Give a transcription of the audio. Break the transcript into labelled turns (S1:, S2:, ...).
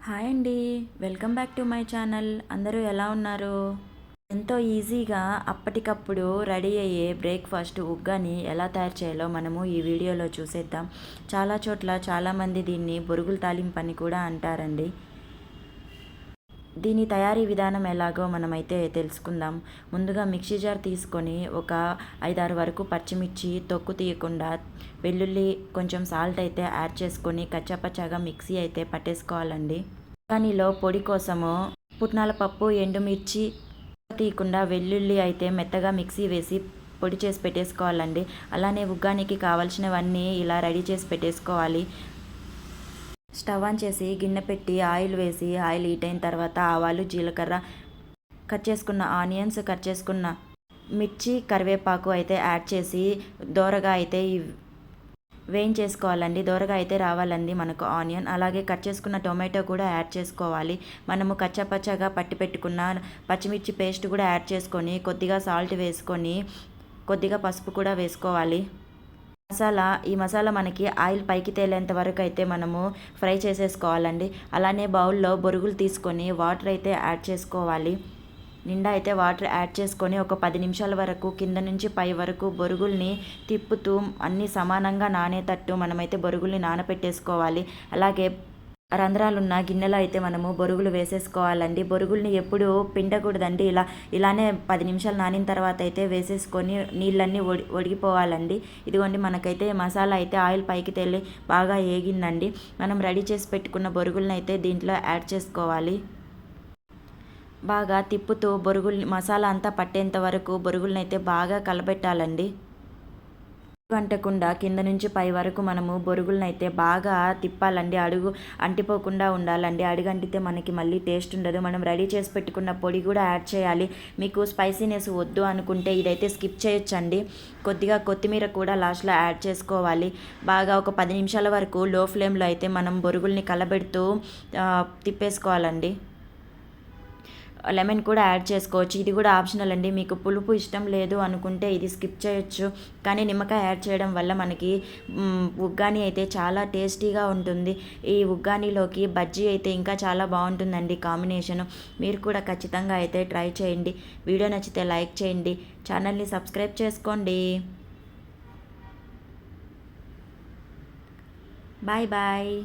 S1: Hi అండి. Welcome back to my channel. అందరూ ఎలా ఉన్నారు? ఎంతో ఈజీగా అప్పటికప్పుడు రెడీ అయ్యే బ్రేక్ఫాస్ట్ ఉగ్గాని ఎలా తయారు చేయాలో మనము ఈ వీడియోలో చూసేద్దాం. చాలా చోట్ల చాలామంది దీన్ని బొరుగుల తాలింపు అని కూడా అంటారండి. దీని తయారీ విధానం ఎలాగో మనమైతే తెలుసుకుందాం. ముందుగా మిక్సీ జార్ తీసుకొని ఒక 5-6 వరకు పచ్చిమిర్చి తొక్కు తీయకుండా, వెల్లుల్లి, కొంచెం సాల్ట్ అయితే యాడ్ చేసుకొని కచ్చాపచ్చాగా మిక్సీ అయితే పట్టేసుకోవాలండి. ఉగ్గానిలో పొడి కోసము పుట్నాల పప్పు, ఎండుమిర్చి తీయకుండా వెల్లుల్లి అయితే మెత్తగా మిక్సీ వేసి పొడి చేసి పెట్టేసుకోవాలండి. అలానే ఉగ్గానికి కావాల్సినవన్నీ ఇలా రెడీ చేసి పెట్టేసుకోవాలి. స్టవ్ ఆన్ చేసి గిన్నె పెట్టి ఆయిల్ వేసి ఆయిల్ హీట్ అయిన తర్వాత ఆవాలు, జీలకర్ర, కట్ చేసుకున్న ఆనియన్స్, కట్ చేసుకున్న మిర్చి, కరివేపాకు అయితే యాడ్ చేసి దోరగా అయితే వేయించేసుకోవాలండి. దోరగా అయితే రావాలండి మనకు ఆనియన్. అలాగే కట్ చేసుకున్న టొమాటో కూడా యాడ్ చేసుకోవాలి. మనము కచ్చాపచ్చాగా పట్టి పెట్టుకున్న పచ్చిమిర్చి పేస్ట్ కూడా యాడ్ చేసుకొని కొద్దిగా సాల్ట్ వేసుకొని కొద్దిగా పసుపు కూడా వేసుకోవాలి. ఈ మసాలా మనకి ఆయిల్ పైకి తేలేంత వరకు అయితే మనము ఫ్రై చేసేసుకోవాలండి. అలానే బౌల్లో బొరుగులు తీసుకొని వాటర్ అయితే యాడ్ చేసుకోవాలి. నిండా అయితే వాటర్ యాడ్ చేసుకొని ఒక 10 నిమిషాల వరకు కింద నుంచి పై వరకు బొరుగుల్ని తిప్పుతూ అన్నీ సమానంగా నానేటట్టు మనమైతే బొరుగుల్ని నానపెట్టేసుకోవాలి. అలాగే రంధ్రాలున్న గిన్నెలో అయితే మనము బొరుగులు వేసేసుకోవాలండి. బొరుగుల్ని ఎప్పుడు పిండకూడదండి. ఇలానే 10 నిమిషాలు నానిన తర్వాత అయితే వేసేసుకొని నీళ్ళన్నీ ఒడిగిపోవాలండి. ఇదిగోండి, మనకైతే మసాలా అయితే ఆయిల్ పైకి తేలి బాగా ఏగిందండి. మనం రెడీ చేసి పెట్టుకున్న బొరుగుల్ని అయితే దీంట్లో యాడ్ చేసుకోవాలి. బాగా తిప్పుతూ మసాలా అంతా పట్టేంత వరకు బొరుగుల్ని అయితే బాగా కలబెట్టాలండి. అంటకుండా కింద నుంచి పై వరకు మనము బొరుగులనైతే బాగా తిప్పాలండి. అడుగు అంటిపోకుండా ఉండాలండి. అడుగు అంటితే మనకి మళ్ళీ టేస్ట్ ఉండదు. మనం రెడీ చేసి పెట్టుకున్న పొడి కూడా యాడ్ చేయాలి. మీకు స్పైసీనెస్ వద్దు అనుకుంటే ఇదైతే స్కిప్ చేయొచ్చండి. కొద్దిగా కొత్తిమీర కూడా లాస్ట్లో యాడ్ చేసుకోవాలి. బాగా ఒక 10 నిమిషాల వరకు లో ఫ్లేమ్లో అయితే మనం బొరుగుల్ని కలబెడుతూ తిప్పేసుకోవాలండి. లెమన్ కూడా యాడ్ చేసుకోవచ్చు. ఇది కూడా ఆప్షనల్ అండి. మీకు పులుపు ఇష్టం లేదు అనుకుంటే ఇది స్కిప్ చేయొచ్చు. కానీ నిమ్మకాయ యాడ్ చేయడం వల్ల మనకి ఉగ్గాని అయితే చాలా టేస్టీగా ఉంటుంది. ఈ ఉగ్గానిలోకి బజ్జీ అయితే ఇంకా చాలా బాగుంటుందండి కాంబినేషను. మీరు కూడా ఖచ్చితంగా అయితే ట్రై చేయండి. వీడియో నచ్చితే లైక్ చేయండి. ఛానల్ని సబ్స్క్రైబ్ చేసుకోండి. Bye bye.